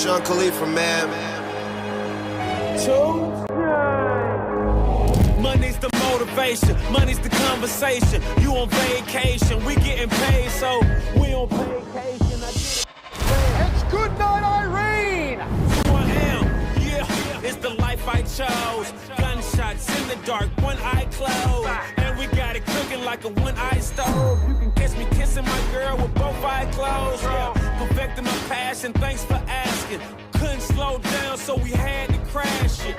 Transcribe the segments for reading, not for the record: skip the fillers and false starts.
Sean Khalifa, man. Money's the motivation, money's the conversation. You on vacation, we getting paid, so we on vacation. It's good night, Irene! Who I am, yeah, it's the life I chose. Gunshots in the dark, one eye closed. And we got it cooking like a one-eye stove. You can catch me kissing my girl with both eyes closed. Yeah, perfecting my passion, thanks for asking. Couldn't slow down, so we had to crash it.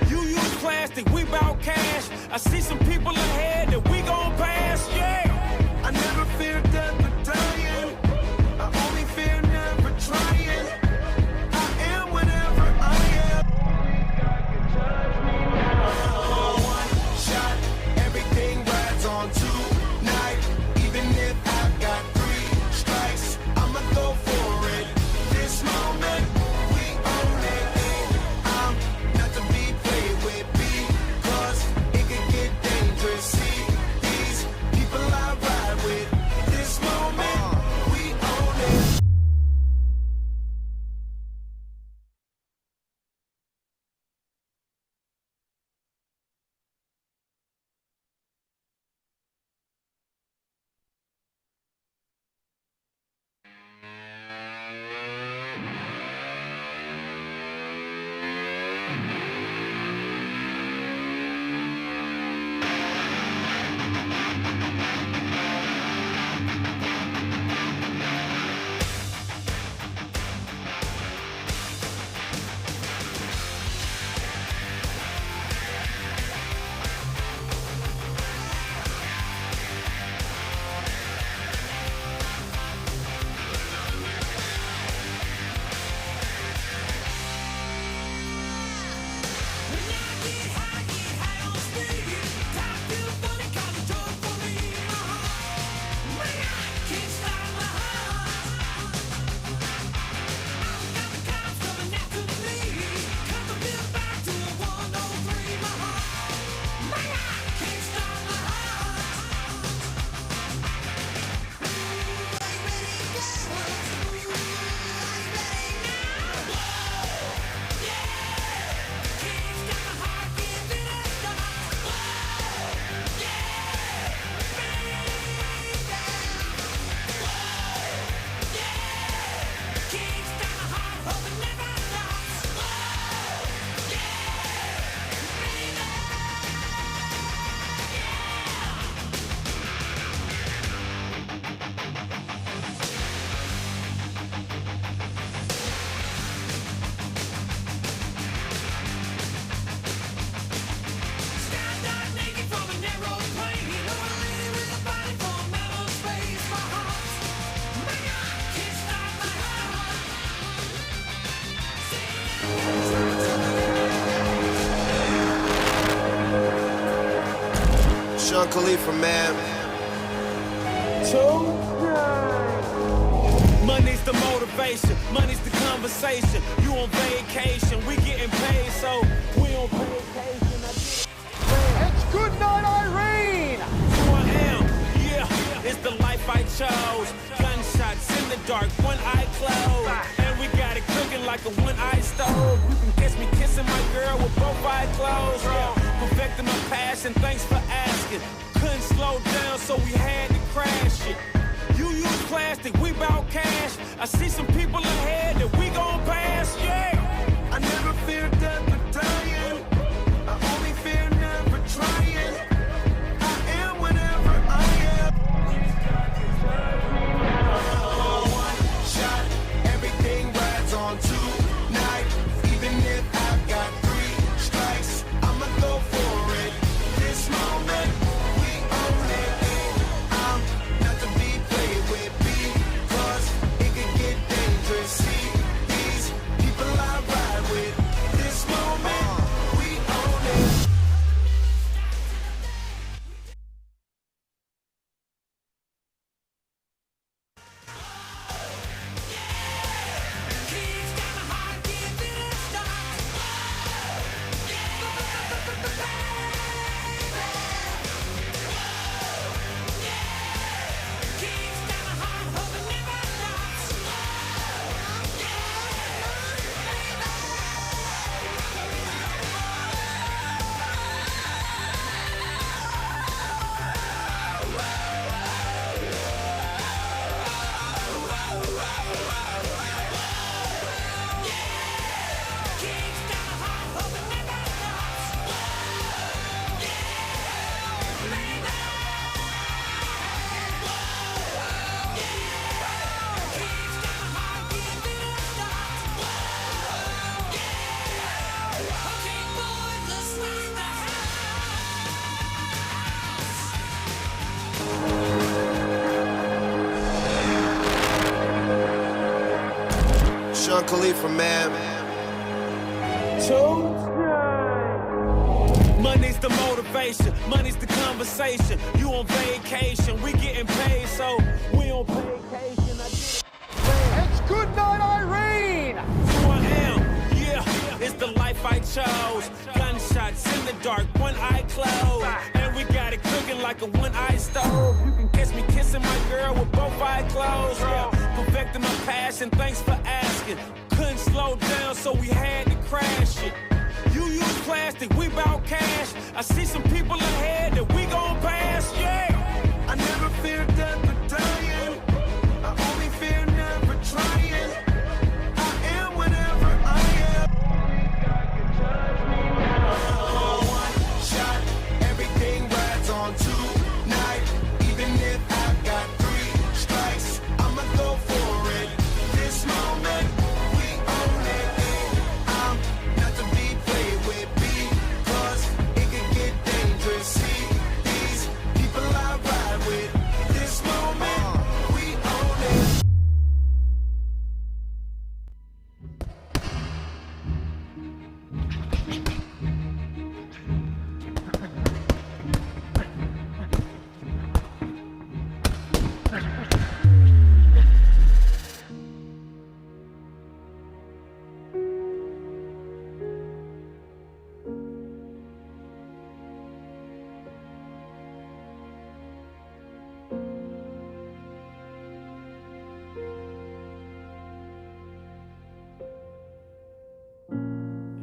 You use plastic, we bout cash. I see some people ahead that we gon' pass, yeah. I never fear death or dying. I only fear never trying. I am whatever I am. Only God can judge me now. One shot, everything rides on tonight. Even if I've got 3 strikes, I'ma go for it. This moment, we own it. I'm not to be played with because it could get dangerous. See these people I ride with. This moment, we own it. Sean Khalifa, man. Money's the motivation, money's the conversation. You on vacation, we getting paid, so we on vacation. It's good night, Irene! Who I am, yeah, it's the life I chose. Gunshots in the dark, one eye closed. And we got it cooking like a one-eye stove. You can catch me kissing my girl with both eyes closed. Yeah, perfecting my passion, thanks for asking. Couldn't slow down, so we had to crash it. You use plastic, we bout cash. I see some people ahead that we gon' pass, yeah. I never fear death or dying. I only fear never trying. I am whatever I am. One shot, everything rides on tonight. Even if I've got 3 strikes, I'ma go for it. This moment, we own it. I'm not to be played with because it could get dangerous. See these people I Sean Khalifa, man. Money's the motivation, money's the conversation. You on vacation, we getting paid, so we on vacation. I get it. It's good night, Irene. Who I am, yeah, it's the life I chose. Gunshots in the dark, one eye closed, and we got it cooking like a one-eye stove. You can catch me kissing my girl with both eyes closed. Yeah, perfecting my passion, thanks for asking. Couldn't slow down, so we had to crash it. You use plastic, we bout cash. I see some people ahead that we gon' pass, yeah. I never fear death or dying. I only fear never trying. I am whatever I am. Only God can judge me now. One shot, everything rides on tonight. Even if I've got 3 strikes, I'ma go for it. This moment, we own it. I'm not to be played with because it can get dangerous. See these people I ride with. This moment, we own it.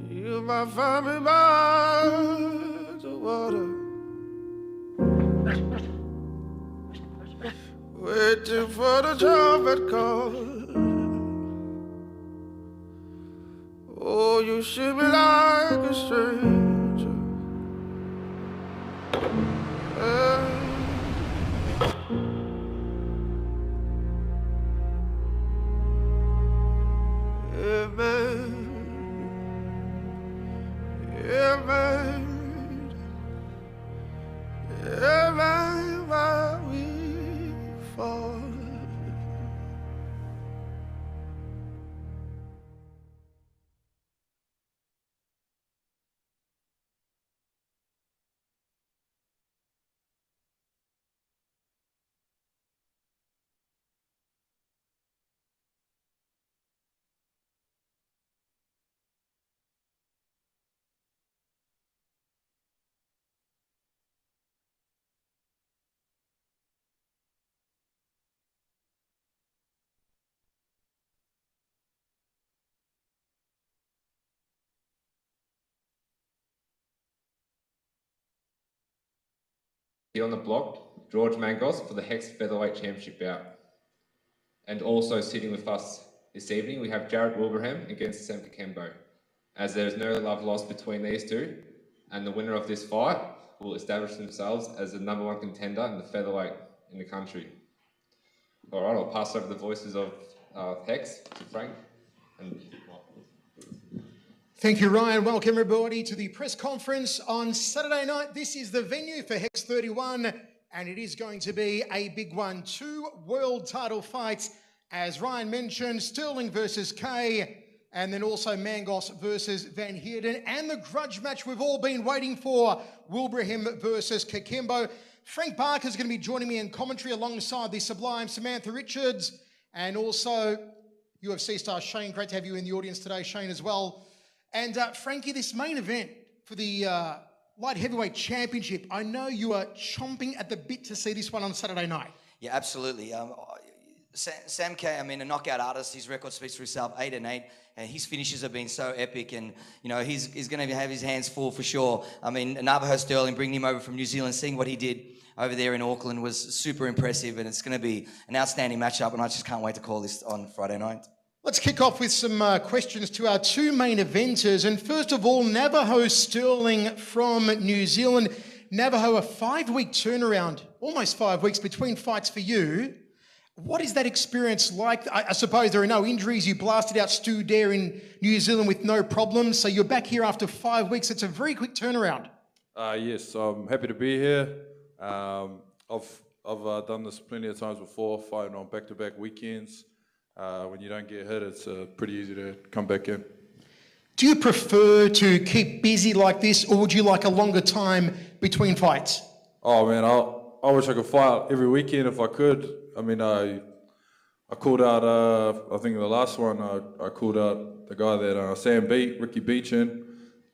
You might find me by the water, waiting for the trumpet call. Oh, you should be like a stranger. Yeah, man. Yeah, man. Yeah, man, why we fall. Here on the block, George Mangos for the Hex Featherweight Championship bout. And also sitting with us this evening, we have Jarret Wilbraham against Sam Kakembo. As there is no love lost between these two, and the winner of this fight will establish themselves as the #1 contender in the featherweight in the country. All right, I'll pass over the voices of Hex to Frank. Thank you, Ryan. Welcome, everybody, to the press conference on Saturday night. This is the venue for Hex 31, and it is going to be a big one. 2 world title fights, as Ryan mentioned, Stirling versus Kay, and then also Mangos versus Van Heerden, and the grudge match we've all been waiting for, Wilbraham versus Kakembo. Frank Barker is going to be joining me in commentary alongside the sublime Samantha Richards, and also UFC star Shane. Great to have you in the audience today, Shane, as well. And Frankie, this main event for the light heavyweight championship, I know you are chomping at the bit to see this one on Saturday night. Yeah, absolutely. Sam K, I mean, a knockout artist. His record speaks for itself, 8-8, and his finishes have been so epic. And you know, he's going to have his hands full for sure. I mean, Navajo Stirling, bringing him over from New Zealand, seeing what he did over there in Auckland was super impressive, and it's going to be an outstanding matchup. And I just can't wait to call this on Friday night. Let's kick off with some questions to our 2 main eventers. And first of all, Navajo Stirling from New Zealand. Navajo, a 5-week turnaround, almost 5 weeks between fights for you. What is that experience like? I suppose there are no injuries. You blasted out Stu Dare in New Zealand with no problems. So you're back here after 5 weeks. It's a very quick turnaround. Yes, I'm happy to be here. I've done this plenty of times before, fighting on back-to-back weekends. when you don't get hit, it's pretty easy to come back in. Do you prefer to keep busy like this, or would you like a longer time between fights? Oh man, I wish I could fight every weekend if I could. I mean, I called out, I think in the last one, I called out the guy that Sam beat, Ricky Beechin,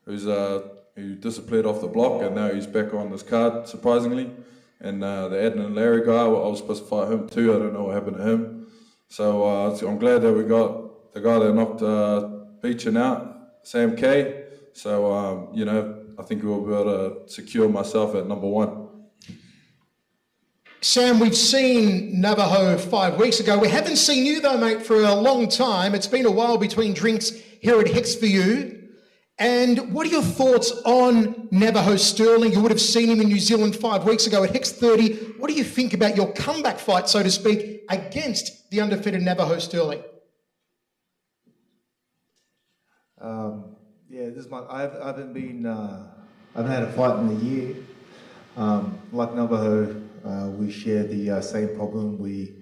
who disappeared off the block, and now he's back on this card, surprisingly. And the Adnan Larry guy, I was supposed to fight him too. I don't know what happened to him. So I'm glad that we got the guy that knocked Beechin out, Sam K. So, you know, I think we'll be able to secure myself at number 1. Sam, we've seen Navajo 5 weeks ago. We haven't seen you though, mate, for a long time. It's been a while between drinks here at Hex for you. And what are your thoughts on Navajo Stirling? You would have seen him in New Zealand 5 weeks ago at Hex 30. What do you think about your comeback fight, so to speak, against the undefeated Navajo Stirling? Yeah, this is I haven't had a fight in a year. Like Navajo, we share the same problem. We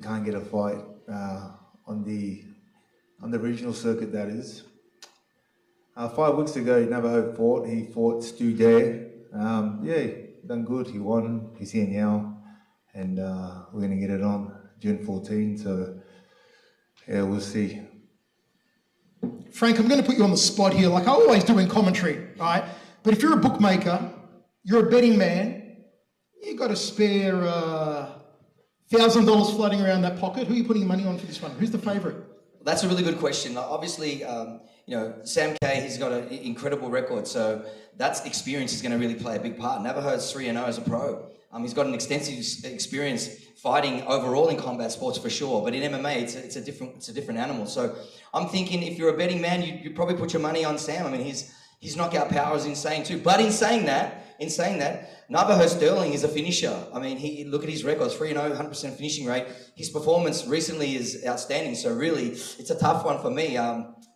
can't get a fight on the regional circuit, that is. 5 weeks ago, Navajo fought. He fought Stu Dare. Yeah, done good. He won. He's here now, and we're going to get it on June 14. So yeah, we'll see. Frank, I'm going to put you on the spot here, like I always do in commentary, right? But if you're a bookmaker, you're a betting man, you've got a spare $1,000 floating around that pocket. Who are you putting money on for this one? Who's the favourite? That's a really good question. Obviously, you know, Sam K, he's got an incredible record, so that's experience is going to really play a big part. Navajo's 3-0 as a pro. He's got an extensive experience fighting overall in combat sports for sure, but in MMA, it's a different animal. So I'm thinking if you're a betting man, you probably put your money on Sam. I mean, his knockout power is insane too. But in saying that, Navajo Stirling is a finisher. I mean, look at his records, 3-0, 100% finishing rate. His performance recently is outstanding. So really, it's a tough one for me.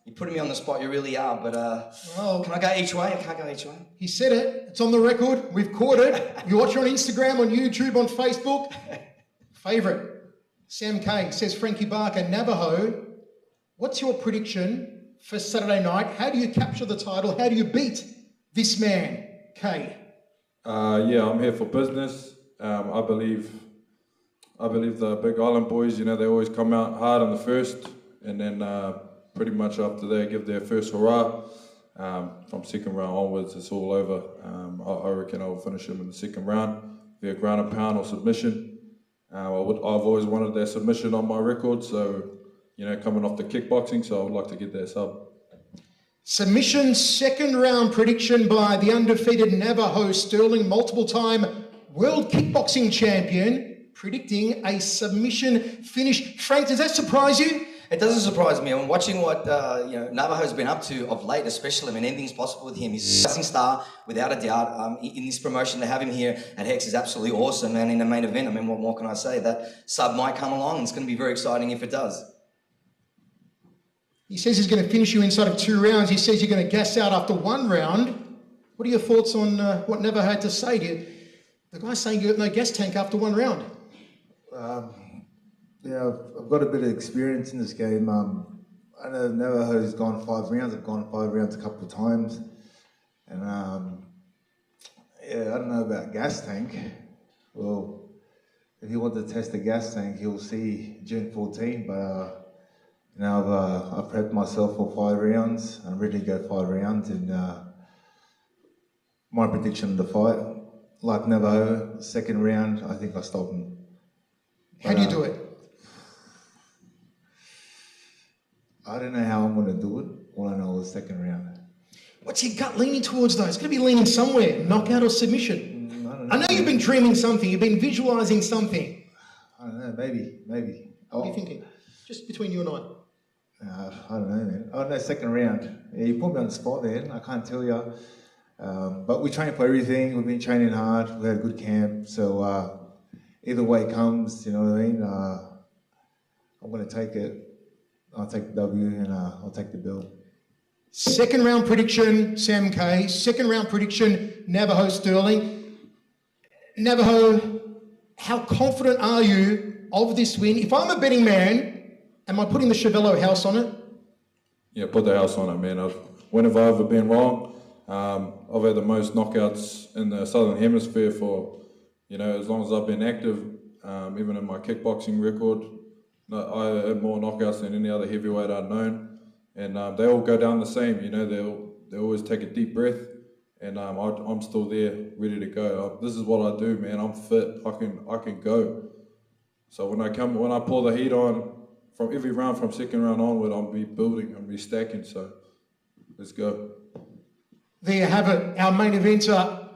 You're putting me on the spot, you really are. But well, can I go each way? I can't go each way. He said it. It's on the record. We've caught it. You watch it on Instagram, on YouTube, on Facebook. Favourite. Sam K says Frankie Barker, Navajo. What's your prediction for Saturday night? How do you capture the title? How do you beat this man, K? Yeah, I'm here for business. I believe the Big Island boys, you know, they always come out hard on the first, and then pretty much after they give their first hurrah, from second round onwards, it's all over. I reckon I'll finish him in the second round via ground and pound or submission. I've always wanted that submission on my record, so, you know, coming off the kickboxing, so I would like to get that sub. Submission, second round prediction by the undefeated Navajo Stirling, multiple-time world kickboxing champion, predicting a submission finish. Frank, does that surprise you? It doesn't surprise me. I'm watching what Navajo's been up to of late, especially. I mean, anything's possible with him. He's a rising star, without a doubt. In this promotion, to have him here at Hex is absolutely awesome. And in the main event, I mean, what more can I say? That sub might come along, and it's going to be very exciting if it does. He says he's going to finish you inside of 2 rounds. He says you're going to gas out after 1 round. What are your thoughts on what Navajo had to say to you? The guy's saying you got no gas tank after 1 round. Yeah, I've got a bit of experience in this game. I know Navajo's gone 5 rounds. I've gone 5 rounds a couple of times. And yeah, I don't know about gas tank. Well, if he wants to test the gas tank, he'll see June 14. But you know, I've prepped myself for 5 rounds. I'm ready to go 5 rounds. And my prediction of the fight, like Navajo, second round, I think I stop him. How do you do it? I don't know how I'm going to do it. All I know is second round. What's your gut leaning towards, though? It's going to be leaning somewhere, knockout or submission. I know you've been dreaming something. You've been visualising something. I don't know, maybe. What are you thinking? Just between you and I. I don't know, man. Oh, no, second round. Yeah, you put me on the spot there. I can't tell you. But we train for everything. We've been training hard. We had a good camp. So either way it comes, you know what I mean? I'm going to take it. I'll take the W and I'll take the bill. Second round prediction, Sam K. Second round prediction, Navajo Stirling. Navajo, how confident are you of this win? If I'm a betting man Am I putting the Chevello house on it? Yeah, put the house on it, man. When have I ever been wrong? I've had the most knockouts in the Southern Hemisphere for, as long as I've been active. Even in my kickboxing record, I had more knockouts than any other heavyweight I'd known. And they all go down the same, they always take a deep breath. And I'm still there, ready to go. This is what I do, man. I'm fit. I can go. So when I pull the heat on, from every round, from second round onward, I'll be building, I'll be stacking. So let's go. There you have it. Our main eventer,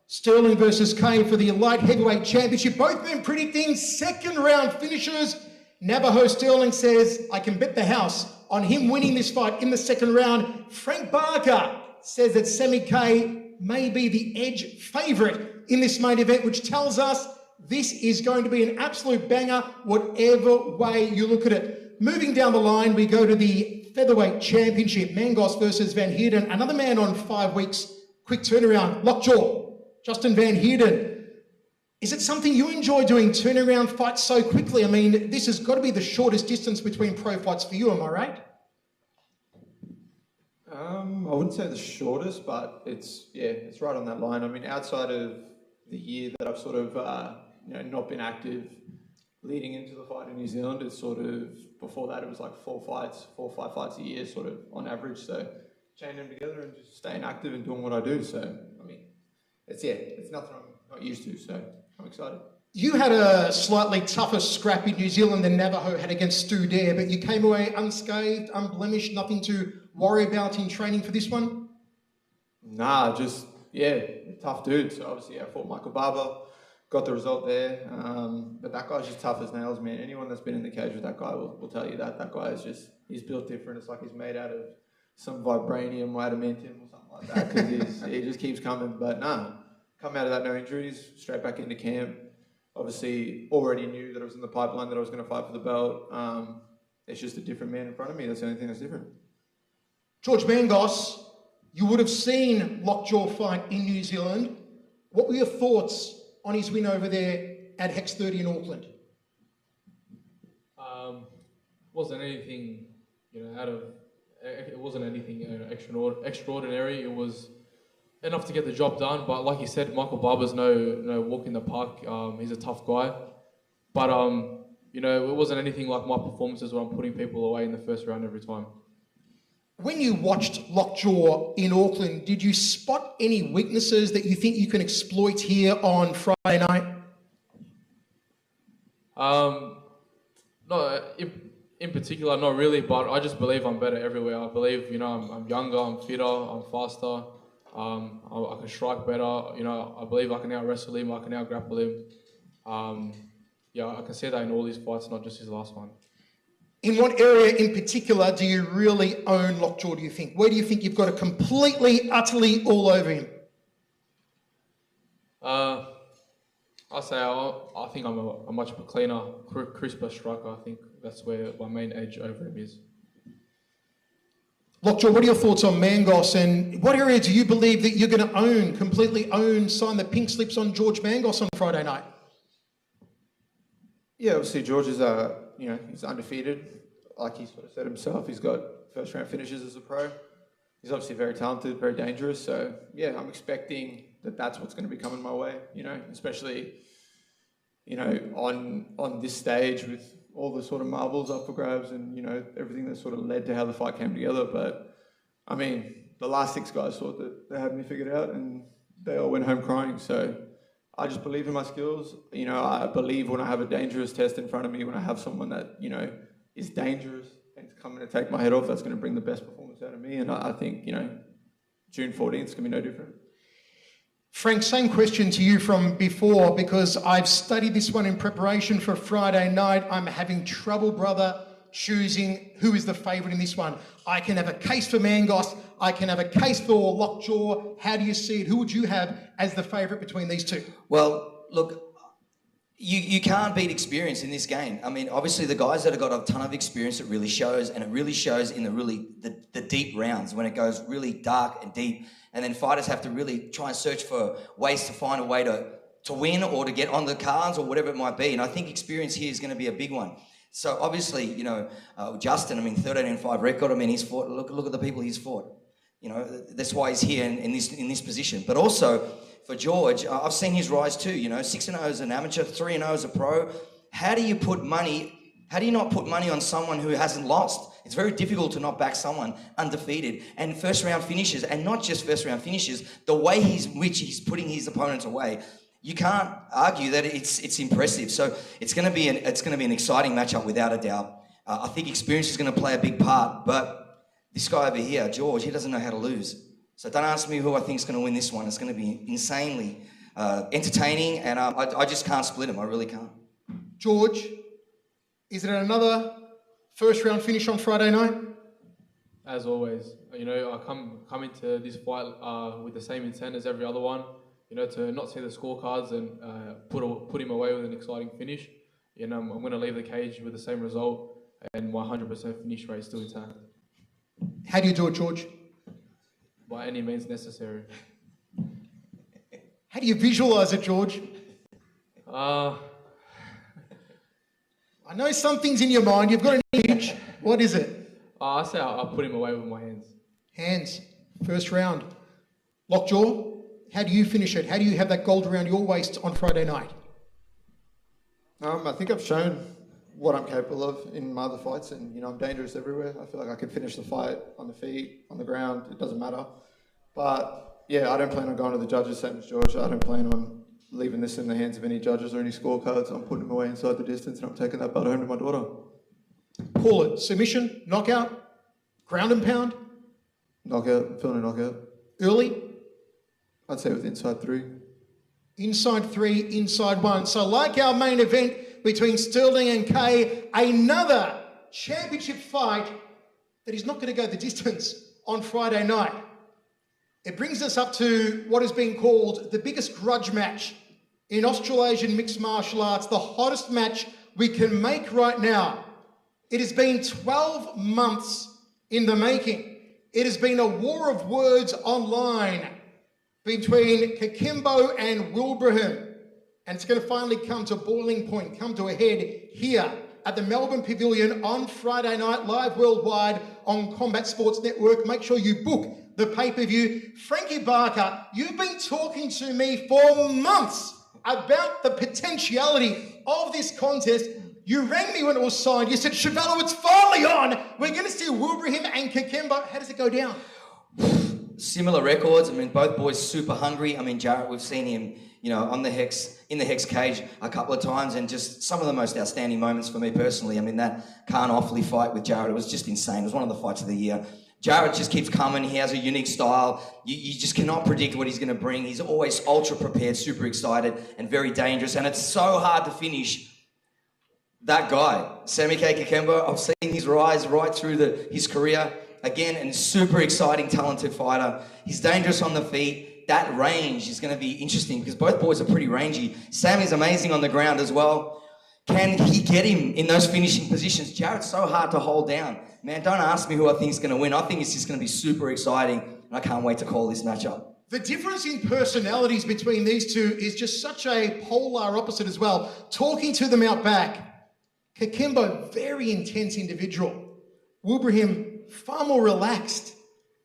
Stirling versus Kane for the light heavyweight championship. Both men predicting second round finishers. Navajo Stirling says, I can bet the house on him winning this fight in the second round. Frank Barker says that Sammy K may be the edge favourite in this main event, which tells us this is going to be an absolute banger, whatever way you look at it. Moving down the line, we go to the featherweight championship. Mangos versus Van Heerden. Another man on 5 weeks. Quick turnaround. Lockjaw. Justin Van Heerden. Is it something you enjoy doing, turning around fights so quickly? I mean, this has got to be the shortest distance between pro fights for you, am I right? I wouldn't say the shortest, but it's right on that line. I mean, outside of the year that I've sort of not been active leading into the fight in New Zealand, it's sort of, before that it was like 4 or 5 fights a year sort of on average. So chaining them together and just staying active and doing what I do. So I mean, it's nothing I'm not used to. So I'm excited. You had a slightly tougher scrap in New Zealand than Navajo had against Stu Dare, but you came away unscathed, unblemished, nothing to worry about in training for this one? Nah, just, tough dude. So obviously I fought Michael Barber, got the result there. But that guy's just tough as nails, man. Anyone that's been in the cage with that guy will tell you that. That guy is just, he's built different. It's like he's made out of some vibranium, adamantium or something like that, because he just keeps coming. But nah, come out of that, no injuries, straight back into camp. Obviously, already knew that it was in the pipeline that I was going to fight for the belt. It's just a different man in front of me. That's the only thing that's different. George Mangos, you would have seen Lockjaw fight in New Zealand. What were your thoughts on his win over there at Hex 30 in Auckland? Wasn't anything, it wasn't anything extraordinary. It was enough to get the job done, but like you said, Michael Barber's no walk in the park. He's a tough guy, but it wasn't anything like my performances where I'm putting people away in the first round every time. When you watched Lockjaw in Auckland, did you spot any weaknesses that you think you can exploit here on Friday night? No, in particular, not really, but I just believe I'm better everywhere. I believe, I'm younger, I'm fitter, I'm faster. I can strike better. I believe I can out-wrestle him, I can out-grapple him. I can see that in all these fights, not just his last one. In what area in particular do you really own Lockjaw, do you think? Where do you think you've got it completely, utterly all over him? I think I'm a much cleaner, crisper striker. I think that's where my main edge over him is. Lockjaw, what are your thoughts on Mangos, and what area do you believe that you're going to completely own, sign the pink slips on George Mangos on Friday night? Yeah, obviously George is he's undefeated. Like he sort of said himself, he's got first round finishes as a pro. He's obviously very talented, very dangerous. So yeah, I'm expecting that's what's going to be coming my way. Especially on this stage with all the sort of marbles up for grabs and everything that sort of led to how the fight came together. But I mean, the last 6 guys thought that they had me figured out, and they all went home crying. So I just believe in my skills. I believe when I have a dangerous test in front of me, when I have someone that, is dangerous and is coming to take my head off, that's going to bring the best performance out of me. And I think, June 14th is going to be no different. Frank, same question to you from before, because I've studied this one in preparation for Friday night. I'm having trouble, brother, choosing who is the favourite in this one. I can have a case for Mangos. I can have a case for Lockjaw. How do you see it? Who would you have as the favourite between these two? Well, look, you can't beat experience in this game. I mean, obviously the guys that have got a ton of experience, it really shows, and it really shows in the deep rounds when it goes really dark and deep, and then fighters have to really try and search for ways to find a way to win or to get on the cards or whatever it might be. And I think experience here is going to be a big one. So obviously, you know, Justin, I mean, 13-5 record. I mean, he's fought. Look at the people he's fought. You know, that's why he's here in this position. But also for George, I've seen his rise too. You know, 6-0 as an amateur, 3-0 as a pro. How do you not put money on someone who hasn't lost? It's very difficult to not back someone undefeated and first round finishes, and not just first round finishes. The way he's putting his opponents away, you can't argue that it's impressive. So it's going to be an exciting matchup without a doubt. I think experience is going to play a big part, but this guy over here, George, he doesn't know how to lose. So don't ask me who I think is going to win this one. It's going to be insanely entertaining, and I just can't split him. I really can't. George, is it another first round finish on Friday night? As always, you know, I come into this fight with the same intent as every other one. You know, to not see the scorecards and put him away with an exciting finish. You know, I'm going to leave the cage with the same result, and my 100% finish rate is still intact. How do you do it, George? By any means necessary. How do you visualise it, George? I know something's in your mind. You've got an image. What is it? I say I'll put him away with my hands. Hands. First round. Lockjaw, how do you finish it? How do you have that gold around your waist on Friday night? I think I've shown what I'm capable of in my other fights, and you know, I'm dangerous everywhere. I feel like I can finish the fight on the feet, on the ground. It doesn't matter. But yeah, I don't plan on going to the judges, same as George. I don't plan on leaving this in the hands of any judges or any scorecards. I'm putting them away inside the distance, and I'm taking that belt home to my daughter. Call it submission, knockout, ground and pound. Knockout. I'm feeling a knockout. Early. I'd say with inside 3. Inside 3, inside 1. So like our main event between Stirling and Kay, another championship fight that is not going to go the distance on Friday night. It brings us up to what has been called the biggest grudge match in Australasian mixed martial arts, the hottest match we can make right now. It has been 12 months in the making. It has been a war of words online between Kakembo and Wilbraham. And it's going to finally come to boiling point, come to a head here at the Melbourne Pavilion on Friday night, live worldwide on Combat Sports Network. Make sure you book the pay-per-view. Frankie Barker, you've been talking to me for months about the potentiality of this contest. You rang me when it was signed. You said, Chevello, it's finally on. We're going to see Wilbraham and Kakembo. How does it go down? Similar records. I mean, both boys super hungry. I mean, Jarret, we've seen him, you know, in the Hex cage a couple of times, and just some of the most outstanding moments for me personally. I mean, that Khan Offley fight with Jarret, it was just insane. It was one of the fights of the year. Jarret just keeps coming. He has a unique style. You just cannot predict what he's going to bring. He's always ultra prepared, super excited, and very dangerous. And it's so hard to finish that guy, Sammy K. Kakembo. I've seen his rise right through his career. Again, and super exciting, talented fighter. He's dangerous on the feet. That range is going to be interesting because both boys are pretty rangy. Sammy's amazing on the ground as well. Can he get him in those finishing positions? Jarret's so hard to hold down. Man, don't ask me who I think is going to win. I think it's just going to be super exciting, and I can't wait to call this matchup. The difference in personalities between these two is just such a polar opposite as well. Talking to them out back, Kakembo, very intense individual. Wilbraham, far more relaxed.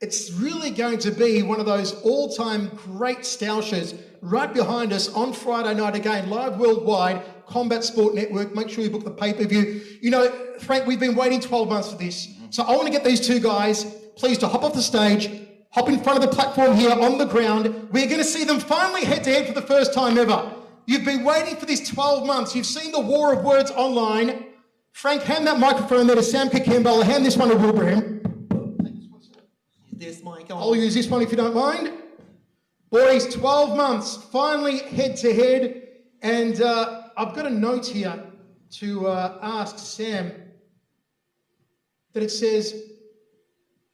It's really going to be one of those all-time great stoushes right behind us on Friday night again, live worldwide, Combat Sport Network. Make sure you book the pay-per-view. You know, Frank, we've been waiting 12 months for this. So I want to get these two guys, please, to hop off the stage, hop in front of the platform here on the ground. We're going to see them finally head-to-head for the first time ever. You've been waiting for this 12 months. You've seen the war of words online. Frank, hand that microphone there to Sam Kakembo. I'll hand this one to Wilbraham. This mic on. I'll use this one if you don't mind. Boys, 12 months, finally head-to-head. And I've got a note here to ask Sam that it says,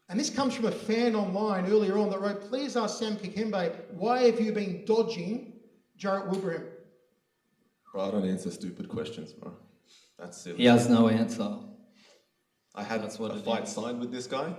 and this comes from a fan online earlier on that wrote, please ask Sam Kakembo, why have you been dodging Jarret Wilbraham? Bro, I don't answer stupid questions, bro. That's silly. He has no answer. I had a fight signed with this guy,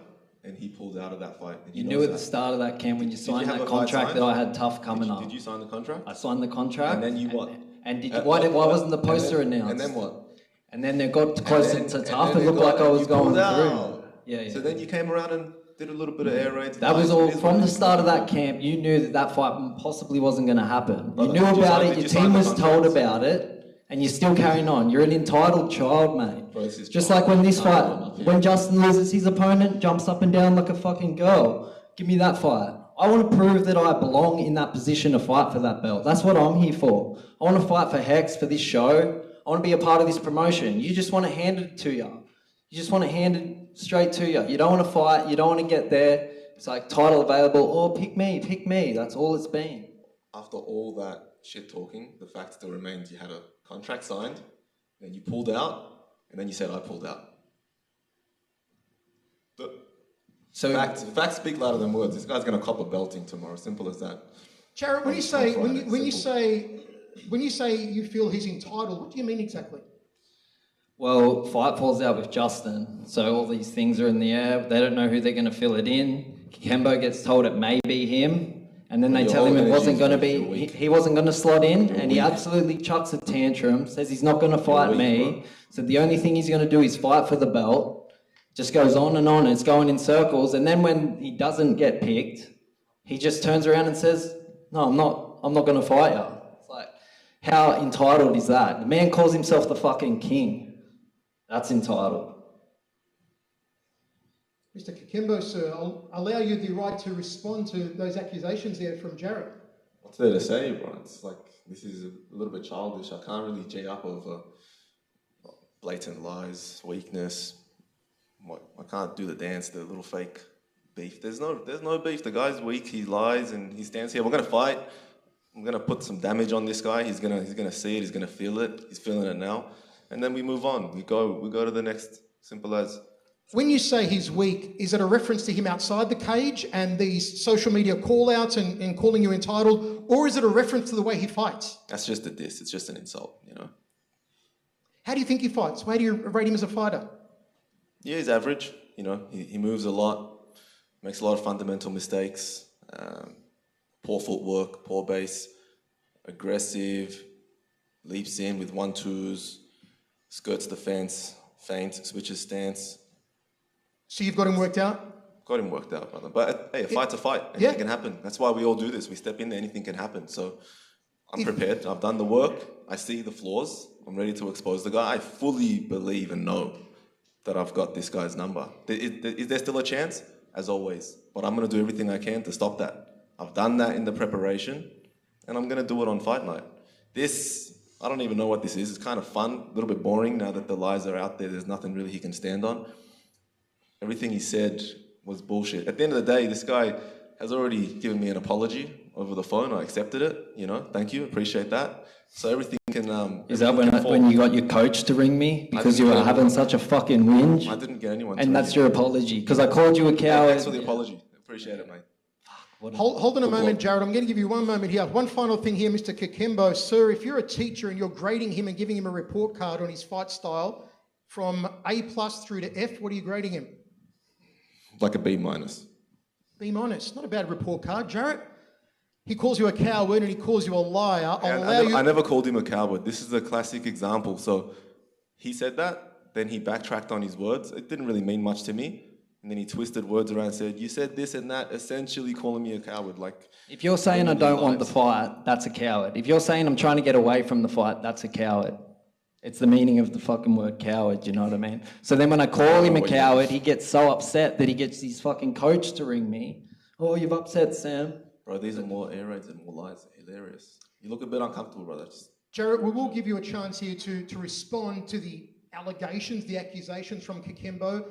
and he pulled out of that fight. You knew at the start of that, Cam, when you signed that contract that I had tough coming up. Did you sign the contract? I signed the contract. And then you what? And did you, why wasn't the poster announced? And then what? And then it got closer to tough. It looked like I was going through. Yeah. So then you came around and did a little bit of air raids. That was all from the start of that camp. You knew that fight possibly wasn't going to happen. You knew about it. Your team was told about it, and you're still carrying on. You're an entitled child, mate. Bro, just like when this fight, when Justin loses his opponent, jumps up and down like a fucking girl. Give me that fight. I want to prove that I belong in that position to fight for that belt. That's what I'm here for. I want to fight for Hex, for this show. I want to be a part of this promotion. You just want to hand it to you. You just want to hand it straight to you. You don't want to fight. You don't want to get there. It's like title available. Oh, pick me, pick me. That's all it's been. After all that shit talking, the fact still remains you had a contract signed, then you pulled out, and then you said I pulled out. So facts speak louder than words. This guy's going to cop a belting tomorrow. Simple as that. Jarret, when you say you feel he's entitled, what do you mean exactly? Well, fight falls out with Justin, so all these things are in the air. They don't know who they're going to fill it in. Kakembo gets told it may be him, and then they tell him it wasn't going to be. He wasn't going to slot in, and he absolutely chucks a tantrum. Says he's not going to fight me. So the only thing he's going to do is fight for the belt. Just goes on and on. It's going in circles, and then when he doesn't get picked, he just turns around and says, "No, I'm not going to fight you." It's like, how entitled is that? The man calls himself the fucking king. That's entitled. Mr. Kakembo, sir, I'll allow you the right to respond to those accusations there from Jarret. What's there to say, bro? It's like, this is a little bit childish. I can't really J up over blatant lies, weakness. I can't do the dance, the little fake beef. There's no beef. The guy's weak, he lies, and he stands here. We're going to fight. I'm going to put some damage on this guy. He's going to see it. He's going to feel it. He's feeling it now. And then we move on. We go to the next. Simple as. When you say he's weak, is it a reference to him outside the cage and these social media call-outs and calling you entitled, or is it a reference to the way he fights? That's just a diss. It's just an insult, you know. How do you think he fights? Where do you rate him as a fighter? Yeah, he's average. You know, he moves a lot, makes a lot of fundamental mistakes, poor footwork, poor base, aggressive, leaps in with 1-2s, skirts the fence, feints, switches stance. So you've got him worked out? Got him worked out, brother. But hey, a fight's a fight. Anything can happen. That's why we all do this. We step in there, anything can happen. So I'm prepared. I've done the work. I see the flaws. I'm ready to expose the guy. I fully believe and know that I've got this guy's number. Is there still a chance? As always. But I'm going to do everything I can to stop that. I've done that in the preparation, and I'm going to do it on fight night. I don't even know what this is. It's kind of fun, a little bit boring now that the lies are out there. There's nothing really he can stand on. Everything he said was bullshit. At the end of the day, this guy has already given me an apology over the phone. I accepted it, you know. Thank you, appreciate that. So everything can... Is that when you got your coach to ring me? Because you were having such a fucking whinge? I didn't get anyone to And that's your apology? Because I called you a coward. Thanks for the apology. Appreciate it, mate. Hold on a moment, Jarret. I'm going to give you one moment here. One final thing here, Mr. Kakembo. Sir, if you're a teacher and you're grading him and giving him a report card on his fight style from A+ through to F, what are you grading him? Like a B-. B-. Not a bad report card, Jarret. He calls you a coward and he calls you a liar. I never called him a coward. This is a classic example. So he said that, then he backtracked on his words. It didn't really mean much to me. And then he twisted words around and said, you said this and that, essentially calling me a coward. Like, if you're saying I don't want the fight, that's a coward. If you're saying I'm trying to get away from the fight, that's a coward. It's the meaning of the fucking word coward, you know what I mean? So then when I call him a coward, he gets so upset that he gets his fucking coach to ring me. Oh, you've upset Sam. Bro, these are more air raids and more lies. Hilarious. You look a bit uncomfortable, brother. Jarret, we will give you a chance here to respond to the allegations, the accusations from Kakembo.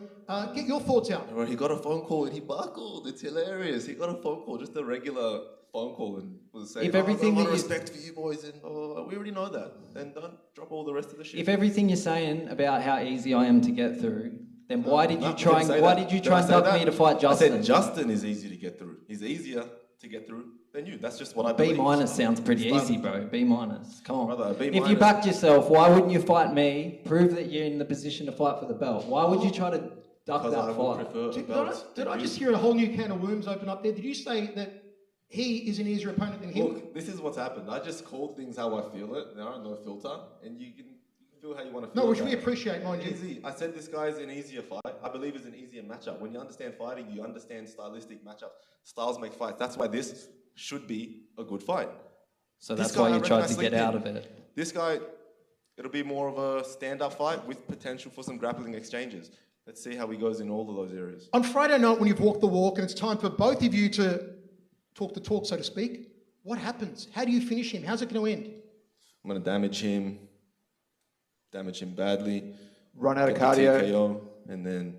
Get your thoughts out. Bro, he got a phone call and he buckled. It's hilarious. He got a phone call, just a regular phone call, and was saying, I want respect for you boys, and we already know that. And don't drop all the rest of the shit. If everything you're saying about how easy I am to get through, then why did you try and duck me to fight Justin? I said Justin is easy to get through. He's easier to get through than you. That's just what I believe. B- sounds pretty easy, bro. B-. Come on. Brother, if you backed yourself, why wouldn't you fight me? Prove that you're in the position to fight for the belt. Why would you try to duck that fight? Did I just hear a whole new can of worms open up there? Did you say that he is an easier opponent than him? Look, this is what's happened. I just call things how I feel it. There are no filter, and you can feel how you want to feel. No, which we appreciate, mind you. Easy. I said this guy's an easier fight. I believe it's an easier matchup. When you understand fighting, you understand stylistic matchup. Styles make fights. That's why this should be a good fight. So that's why you tried to get out of it. This guy, it'll be more of a stand-up fight with potential for some grappling exchanges. Let's see how he goes in all of those areas. On Friday night, when you've walked the walk and it's time for both of you to talk the talk, so to speak, what happens? How do you finish him? How's it going to end? I'm going to damage him badly. Run out of get the cardio. TKO, and then,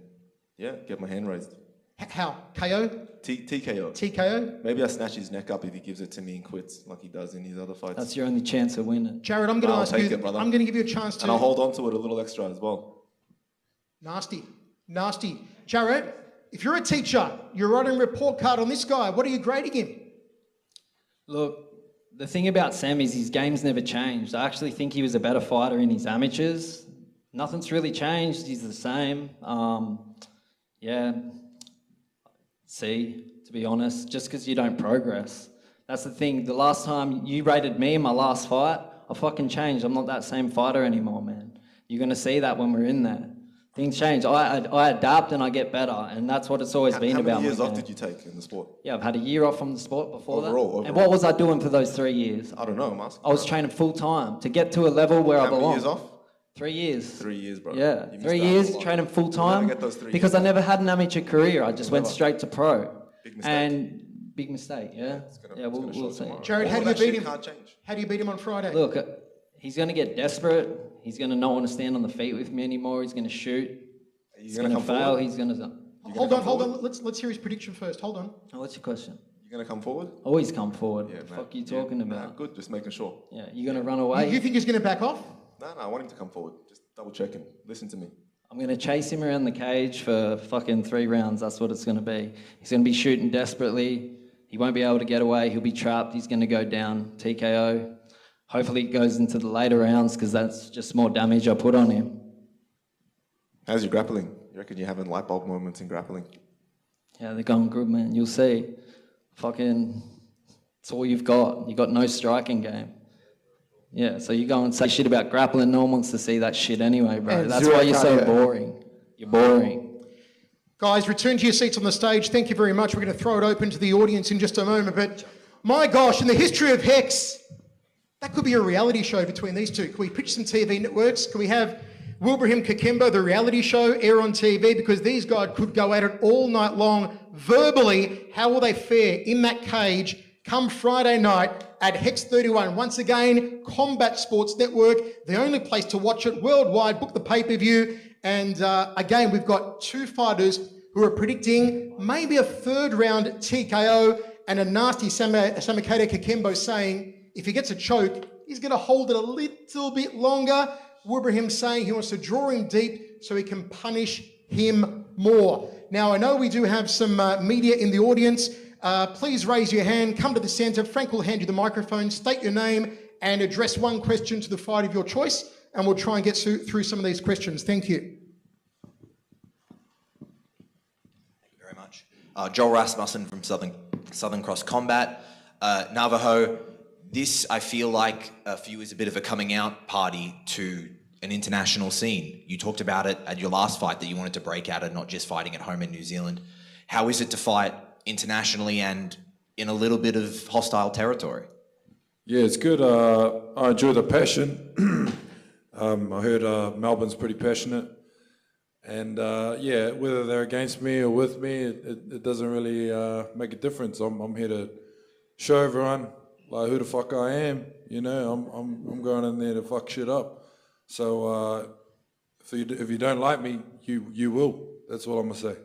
yeah, get my hand raised. How? KO? TKO. TKO? Maybe I snatch his neck up if he gives it to me and quits like he does in his other fights. That's your only chance of winning. Jarret, I'm going to I'll ask take you, it, brother. I'm going to give you a chance to... And I'll hold on to it a little extra as well. Nasty. Jarret, if you're a teacher, you're writing a report card on this guy, what are you grading him? Look, the thing about Sam is his game's never changed. I actually think he was a better fighter in his amateurs. Nothing's really changed. He's the same. To be honest, just because you don't progress. That's the thing. The last time you rated me in my last fight, I fucking changed. I'm not that same fighter anymore, man. You're going to see that when we're in there. Things change. I adapt and I get better, and that's what it's always been about. How many years off did you take in the sport? Yeah, I've had a year off from the sport before Overall. And what was I doing for those 3 years? I don't know, I'm asking. I was training full time to get to a level where I belong. How many years off? 3 years. 3 years, bro. Yeah, You 3 missed out years a lot. training full You'll time never get those 3 because years. I never had an amateur career. I just went Never. straight to pro. Big mistake. And big mistake, yeah. We'll see. Jared, how All do you that beat shit him? can't change. How do you beat him on Friday? Look, he's going to get desperate. He's going to not want to stand on the feet with me anymore. He's going to shoot. He's going to come fail. forward? He's going to... Hold on. Let's hear his prediction first. Hold on. Oh, what's your question? You gonna come forward? Always come forward. Yeah, What the man. fuck are you talking about? Good, just making sure. Yeah, you going to run away? You think he's going to back off? No, I want him to come forward. Just double checking. Listen to me. I'm going to chase him around the cage for fucking 3 rounds. That's what it's going to be. He's going to be shooting desperately. He won't be able to get away. He'll be trapped. He's going to go down. TKO. Hopefully it goes into the later rounds because that's just more damage I put on him. How's your grappling? You reckon you're having light bulb moments in grappling? Yeah, they're going good, man. You'll see. Fucking, it's all you've got. You've got no striking game. Yeah, so you go and say shit about grappling. No one wants to see that shit anyway, bro. And That's zero why you're so cardio. boring. You're boring. Guys, return to your seats on the stage. Thank you very much. We're going to throw it open to the audience in just a moment. But my gosh, in the history of Hex, that could be a reality show between these two. Can we pitch some TV networks? Can we have Wilbraham Kakembo, the reality show, air on TV? Because these guys could go at it all night long. Verbally, how will they fare in that cage come Friday night at Hex 31? Once again, Combat Sports Network, the only place to watch it worldwide. Book the pay-per-view. And again, we've got 2 fighters who are predicting maybe a 3rd round TKO and a nasty Samakata Kakembo saying if he gets a choke, he's going to hold it a little bit longer. Wilbraham saying he wants to draw him deep so he can punish him more. Now, I know we do have some media in the audience. Please raise your hand, come to the centre. Frank will hand you the microphone, state your name and address one question to the fight of your choice, and we'll try and get through some of these questions. Thank you. Thank you very much. Joel Rasmussen from Southern Cross Combat. Navajo, this, I feel like, for you is a bit of a coming out party to an international scene. You talked about it at your last fight that you wanted to break out and not just fighting at home in New Zealand. How is it to fight internationally and in a little bit of hostile territory? Yeah, it's good. I enjoy the passion. I heard Melbourne's pretty passionate. And yeah, whether they're against me or with me, it doesn't really make a difference. I'm here to show everyone like who the fuck I am. You know, I'm going in there to fuck shit up. So if you don't like me, you will. That's all I'm gonna say.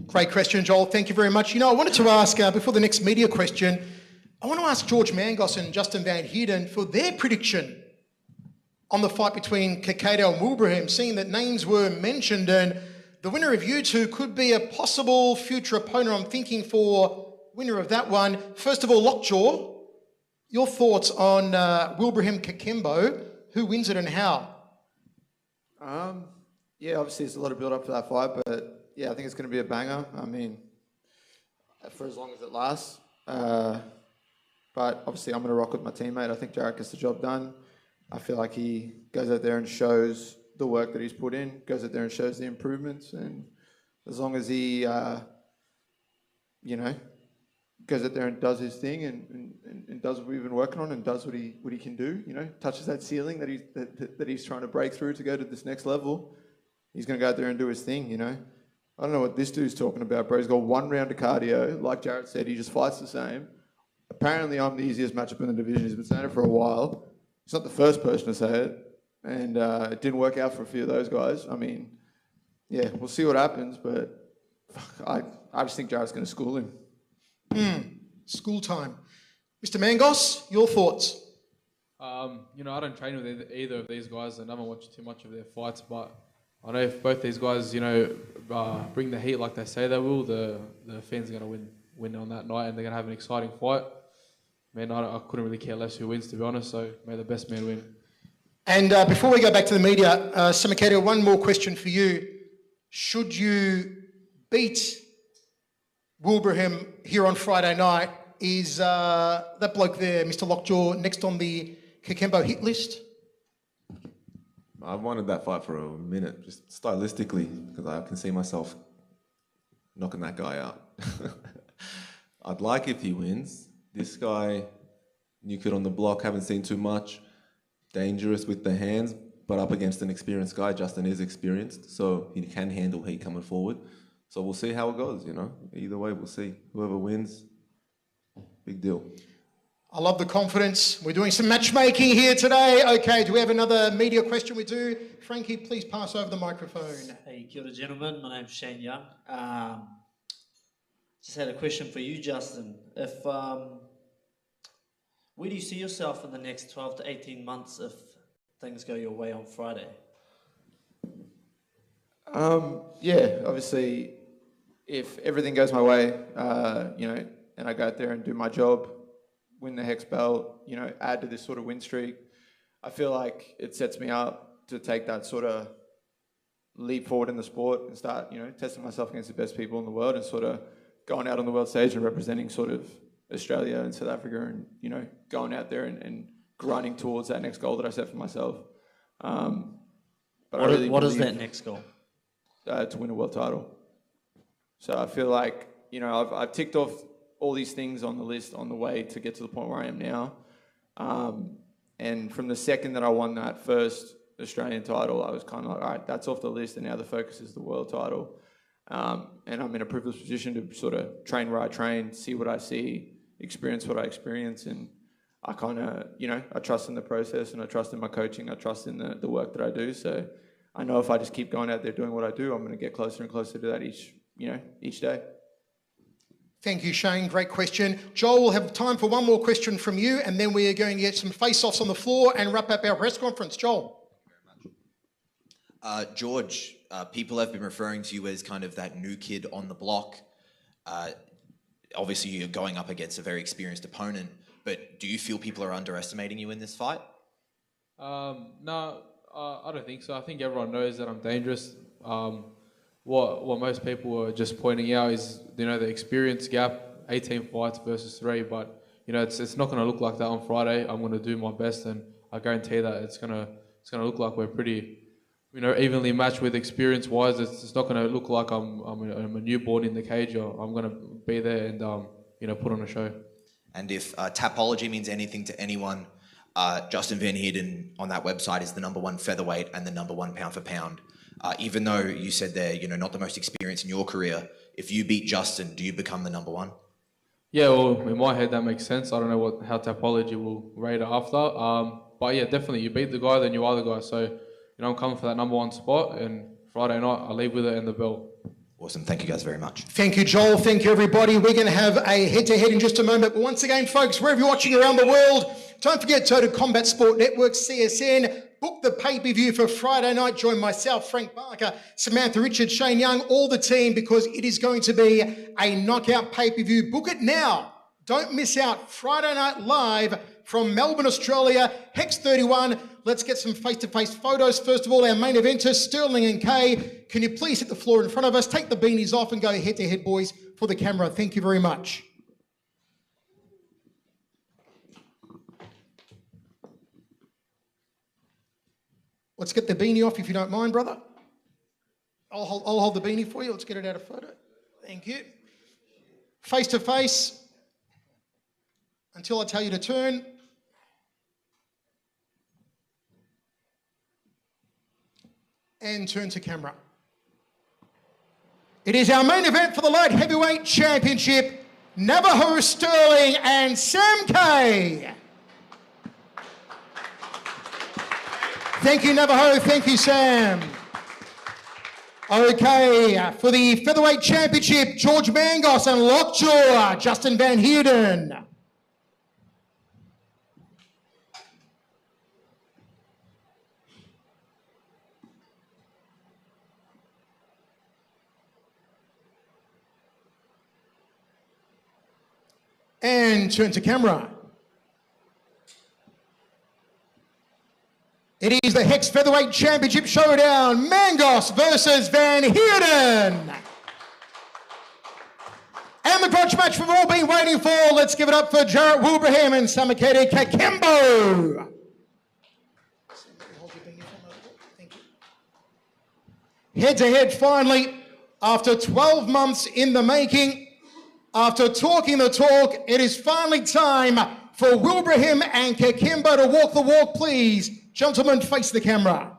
Great question, Joel. Thank you very much. You know, I wanted to ask, before the next media question, I want to ask George Mangos and Justin Van Heerden for their prediction on the fight between Kakembo and Wilbraham, seeing that names were mentioned, and the winner of you two could be a possible future opponent. I'm thinking for winner of that one. First of all, Lockjaw, your thoughts on Wilbraham Kakembo. Who wins it and how? Yeah, obviously there's a lot of build-up for that fight, but yeah, I think it's going to be a banger. I mean, for as long as it lasts. But obviously I'm going to rock with my teammate. I think Jarret gets the job done. I feel like he goes out there and shows the work that he's put in, goes out there and shows the improvements, and as long as he, goes out there and does his thing and does what we've been working on and does what he can do, touches that ceiling that he's trying to break through to go to this next level, he's going to go out there and do his thing, I don't know what this dude's talking about, bro. He's got 1 round of cardio. Like Jarret said, he just fights the same. Apparently, I'm the easiest matchup in the division. He's been saying it for a while. He's not the first person to say it. And it didn't work out for a few of those guys. I mean, yeah, we'll see what happens. But I just think Jarret's going to school him. School time. Mr. Mangos, your thoughts? I don't train with either of these guys. I never watch too much of their fights. But I know if both these guys, bring the heat like they say they will, the fans are going to win on that night and they're going to have an exciting fight. Man, I couldn't really care less who wins, to be honest, so may the best man win. And before we go back to the media, Samakato, one more question for you. Should you beat Wilbraham here on Friday night, is that bloke there, Mr. Lockjaw, next on the Kakembo hit list? I've wanted that fight for a minute, just stylistically, because I can see myself knocking that guy out. I'd like if he wins. This guy, new kid on the block, haven't seen too much. Dangerous with the hands, but up against an experienced guy. Justin is experienced, so he can handle heat coming forward. So we'll see how it goes, Either way, we'll see. Whoever wins, big deal. I love the confidence. We're doing some matchmaking here today. Okay, do we have another media question? We do. Frankie, please pass over the microphone. Hey, kia ora, gentlemen. My name's Shane Young. Just had a question for you, Justin. Where do you see yourself in the next 12 to 18 months if things go your way on Friday? Yeah, obviously, if everything goes my way, and I go out there and do my job, win the Hex belt, add to this sort of win streak, I feel like it sets me up to take that sort of leap forward in the sport and start, testing myself against the best people in the world and sort of going out on the world stage and representing sort of Australia and South Africa and, going out there and grinding towards that next goal that I set for myself. But what is that next goal? To win a world title. So I feel like, I've ticked off all these things on the list on the way to get to the point where I am now. And from the second that I won that first Australian title, I was kind of like, all right, that's off the list, and now the focus is the world title. And I'm in a privileged position to sort of train where I train, see what I see, experience what I experience, and I kind of, I trust in the process, and I trust in my coaching, I trust in the work that I do. So I know if I just keep going out there doing what I do, I'm going to get closer and closer to that each day. Thank you, Shane. Great question. Joel, we'll have time for one more question from you, and then we are going to get some face-offs on the floor and wrap up our press conference. Joel. George, people have been referring to you as kind of that new kid on the block. Obviously, you're going up against a very experienced opponent, but do you feel people are underestimating you in this fight? No, I don't think so. I think everyone knows that I'm dangerous. What most people are just pointing out is, the experience gap, 18 fights versus 3, but, it's not going to look like that on Friday. I'm going to do my best, and I guarantee that it's going to look like we're pretty, evenly matched with experience-wise. It's not going to look like I'm a newborn in the cage. I'm going to be there and, put on a show. And if Tapology means anything to anyone, Justin Van Heerden on that website is the #1 featherweight and the #1 pound for pound. Even though you said they're, not the most experienced in your career, if you beat Justin, do you become the #1? Yeah, well, in my head that makes sense. I don't know how Tapology will rate it after. But yeah, definitely, you beat the guy, then you are the guy. So, I'm coming for that #1 spot, and Friday night I leave with it and the belt. Awesome. Thank you guys very much. Thank you, Joel. Thank you, everybody. We're going to have a head-to-head in just a moment. But once again, folks, wherever you're watching around the world, don't forget Total Combat Sport Network, CSN. Book the pay-per-view for Friday night. Join myself, Frank Barker, Samantha Richard, Shane Young, all the team, because it is going to be a knockout pay-per-view. Book it now. Don't miss out. Friday night live from Melbourne, Australia, Hex 31. Let's get some face-to-face photos. First of all, our main eventers, Stirling and Kay. Can you please hit the floor in front of us? Take the beanies off and go head-to-head, boys, for the camera. Thank you very much. Let's get the beanie off if you don't mind, brother. I'll hold the beanie for you. Let's get it out of photo. Thank you. Face to face until I tell you to turn. And turn to camera. It is our main event for the Light Heavyweight Championship. Navajo, Stirling and Sam K. Thank you, Navajo. Thank you, Sam. Okay, for the Featherweight Championship, George Mangos and Lockjaw, Justin Van Heerden. And turn to camera. It is the Hex Featherweight Championship Showdown, Mangos versus Van Heerden. And the grudge match we've all been waiting for. Let's give it up for Jarret Wilbraham and Samakede Kakembo. Head to head finally, after 12 months in the making. After talking the talk, it is finally time for Wilbraham and Kakembo to walk the walk, please. Gentlemen, face the camera.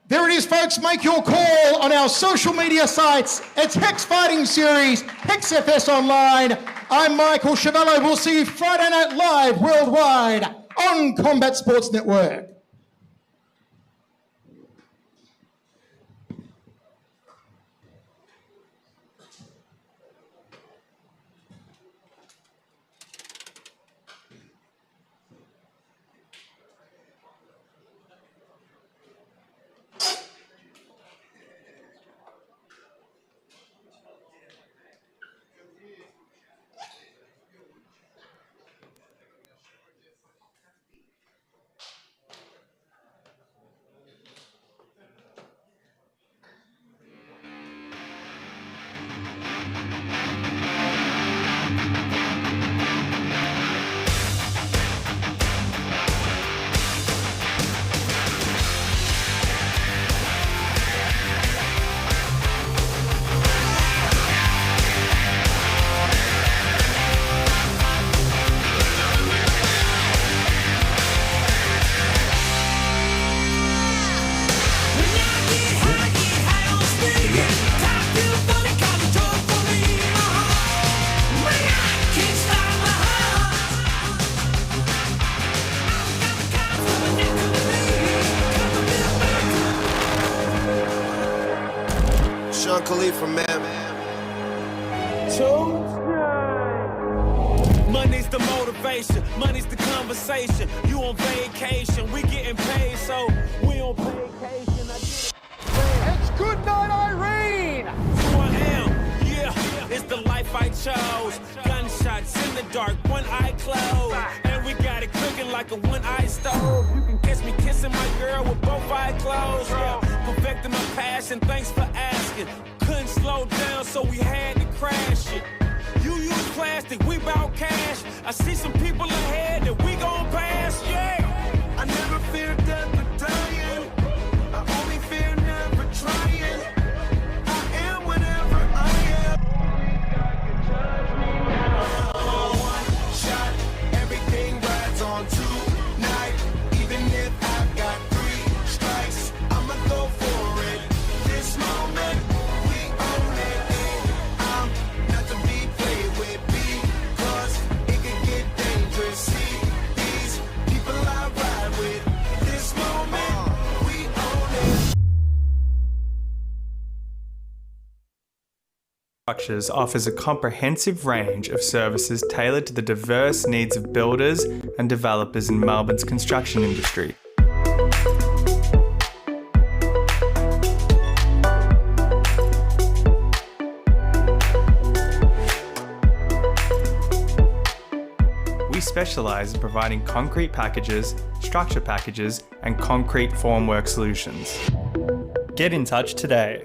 There it is, folks. Make your call on our social media sites. It's Hex Fighting Series, Hex FS Online. I'm Michael Chavello. We'll see you Friday Night Live worldwide on Combat Sports Network. From money's the motivation, money's the conversation. You on vacation, we getting paid, so we on vacation. I get it. It's good night, Irene. Who I am, yeah, it's the life I chose. Gunshots in the dark, one eye closed, and we got it cooking like a one-eye stove. You can catch me kissing my girl with both eyes closed. Yeah, perfecting my passion. Thanks for asking. Couldn't slow down, so we had to crash it. You use plastic, we bout cash. I see some people ahead that we gon' pass, yeah. I never fear death or dying. I only fear never trying. I am whatever I am. One shot, everything rides on tonight. Even if I've got 3 strikes, I'ma go for it. This moment. Structures offers a comprehensive range of services tailored to the diverse needs of builders and developers in Melbourne's construction industry. We specialise in providing concrete packages, structure packages, and concrete formwork solutions. Get in touch today.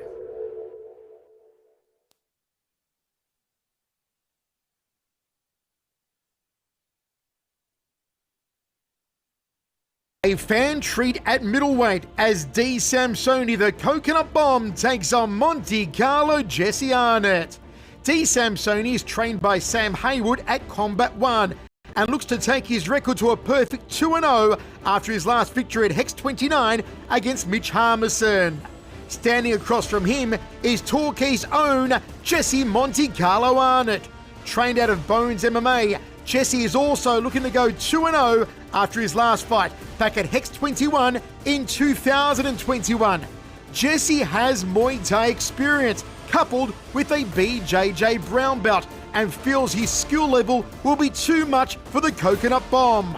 A fan treat at middleweight as D. Samsoni, the Coconut Bomb, takes on Monte Carlo Jesse Arnott. D. Samsoni is trained by Sam Haywood at Combat 1 and looks to take his record to a perfect 2-0 after his last victory at Hex 29 against Mitch Harmison. Standing across from him is Torquay's own Jesse Monte Carlo Arnott. Trained out of Bones MMA, Jesse is also looking to go 2-0 after his last fight back at Hex 21 in 2021. Jesse has Muay Thai experience coupled with a BJJ brown belt and feels his skill level will be too much for the Coconut Bomb.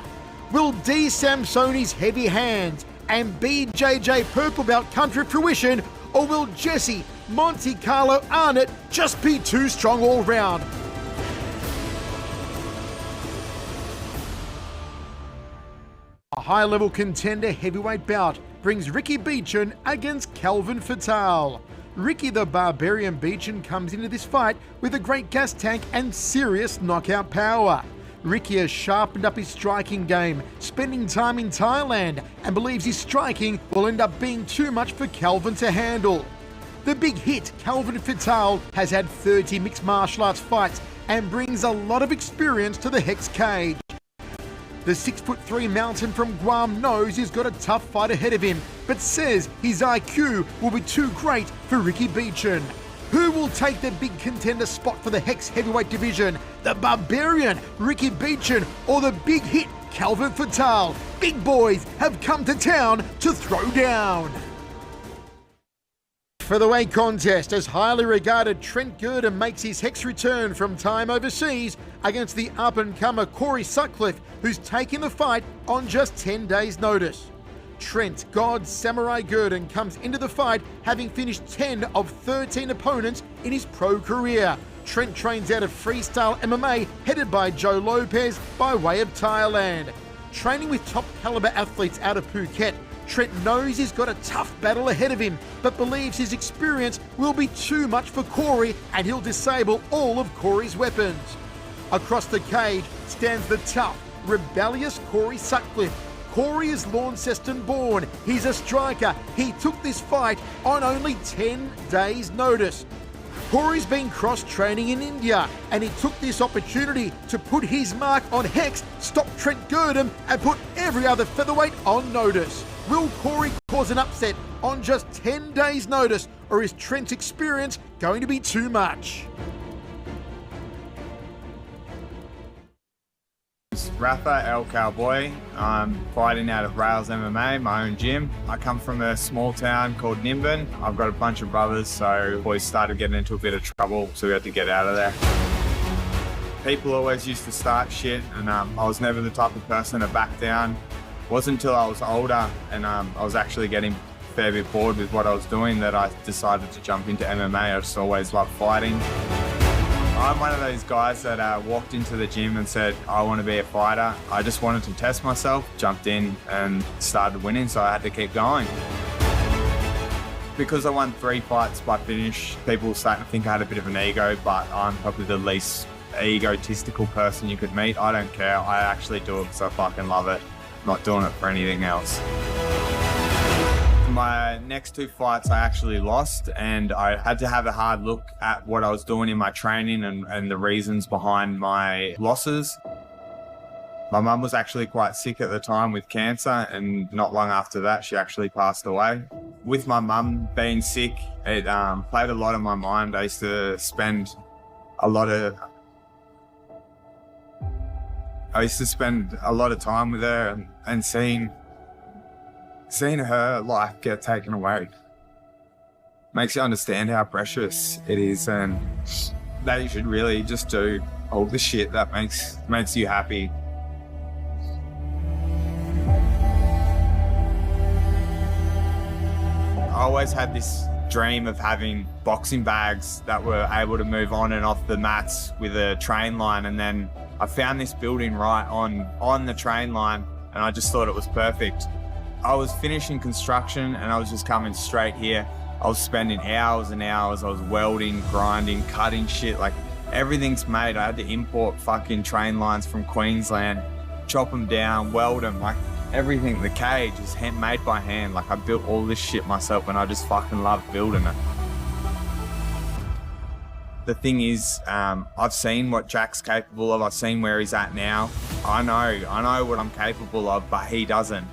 Will D. Samsoni's heavy hands and BJJ purple belt come to fruition, or will Jesse Monte Carlo Arnott just be too strong all round? A high-level contender heavyweight bout brings Ricky Beechin against Calvin Fatale. Ricky the Barbarian Beechin comes into this fight with a great gas tank and serious knockout power. Ricky has sharpened up his striking game, spending time in Thailand, and believes his striking will end up being too much for Calvin to handle. The big hit, Calvin Fatale, has had 30 mixed martial arts fights and brings a lot of experience to the Hex cage. The 6'3" mountain from Guam knows he's got a tough fight ahead of him, but says his IQ will be too great for Ricky Beechin. Who will take the big contender spot for the Hex heavyweight division? The Barbarian, Ricky Beechin, or the big hit, Calvin Fatale? Big boys have come to town to throw down. Featherweight contest as highly regarded Trent Heerden makes his Hex return from time overseas against the up-and-comer Corey Sutcliffe, who's taking the fight on just 10 days' notice. Trent God Samurai Heerden comes into the fight having finished 10 of 13 opponents in his pro career. Trent trains out of Freestyle MMA, headed by Joe Lopez by way of Thailand. Training with top caliber athletes out of Phuket, Trent knows he's got a tough battle ahead of him, but believes his experience will be too much for Corey and he'll disable all of Corey's weapons. Across the cage stands the tough, rebellious Corey Sutcliffe. Corey is Launceston born. He's a striker. He took this fight on only 10 days' notice. Corey's been cross-training in India, and he took this opportunity to put his mark on Hex, stop Trent Heerden, and put every other featherweight on notice. Will Corey cause an upset on just 10 days' notice, or is Trent's experience going to be too much? Rafa El Cowboy. I'm fighting out of Rails MMA, my own gym. I come from a small town called Nimbin. I've got a bunch of brothers, so boys started getting into a bit of trouble, so we had to get out of there. People always used to start shit, and I was never the type of person to back down. It wasn't until I was older and I was actually getting a fair bit bored with what I was doing that I decided to jump into MMA. I just always loved fighting. I'm one of those guys that walked into the gym and said, I want to be a fighter. I just wanted to test myself, jumped in and started winning, so I had to keep going. Because I won 3 fights by finish, people were starting to think I had a bit of an ego, but I'm probably the least egotistical person you could meet. I don't care. I actually do it because I fucking love it. I'm not doing it for anything else. My next 2 fights I actually lost, and I had to have a hard look at what I was doing in my training and the reasons behind my losses. My mum was actually quite sick at the time with cancer, and not long after that she actually passed away. With my mum being sick, it played a lot on my mind. I used to spend a lot of time with her and seeing her life get taken away makes you understand how precious it is, and that you should really just do all the shit that makes you happy. I always had this dream of having boxing bags that were able to move on and off the mats with a train line, and then I found this building right on the train line, and I just thought it was perfect. I was finishing construction and I was just coming straight here. I was spending hours and hours. I was welding, grinding, cutting shit. Like, everything's made. I had to import fucking train lines from Queensland, chop them down, weld them. Like, Everything, the cage is made by hand. Like, I built all this shit myself and I just fucking love building it. The thing is, I've seen what Jack's capable of. I've seen where he's at now. I know what I'm capable of, but he doesn't.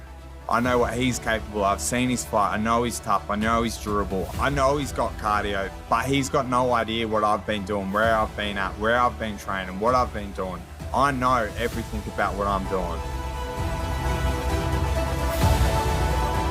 I know what he's capable of. I've seen his fight. I know he's tough. I know he's durable. I know he's got cardio, but he's got no idea what I've been doing, where I've been at, where I've been training, what I've been doing. I know everything about what I'm doing.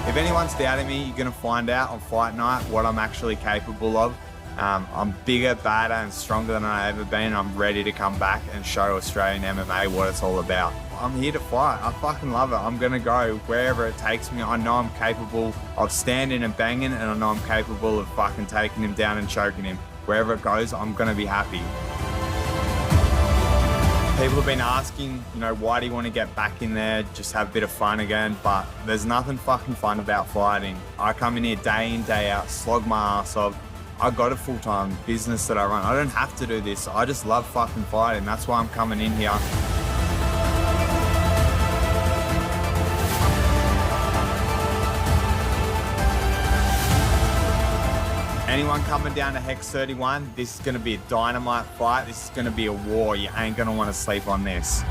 If anyone's doubting me, you're gonna find out on fight night what I'm actually capable of. I'm bigger, badder, and stronger than I've ever been. I'm ready to come back and show Australian MMA what it's all about. I'm here to fight. I fucking love it. I'm gonna go wherever it takes me. I know I'm capable of standing and banging, and I know I'm capable of fucking taking him down and choking him. Wherever it goes, I'm gonna be happy. People have been asking, you know, why do you want to get back in there, just have a bit of fun again? But there's nothing fucking fun about fighting. I come in here day in, day out, slog my ass off. I got a full-time business that I run. I don't have to do this. I just love fucking fighting. That's why I'm coming in here. Anyone coming down to Hex 31, this is going to be a dynamite fight. This is going to be a war. You ain't going to want to sleep on this.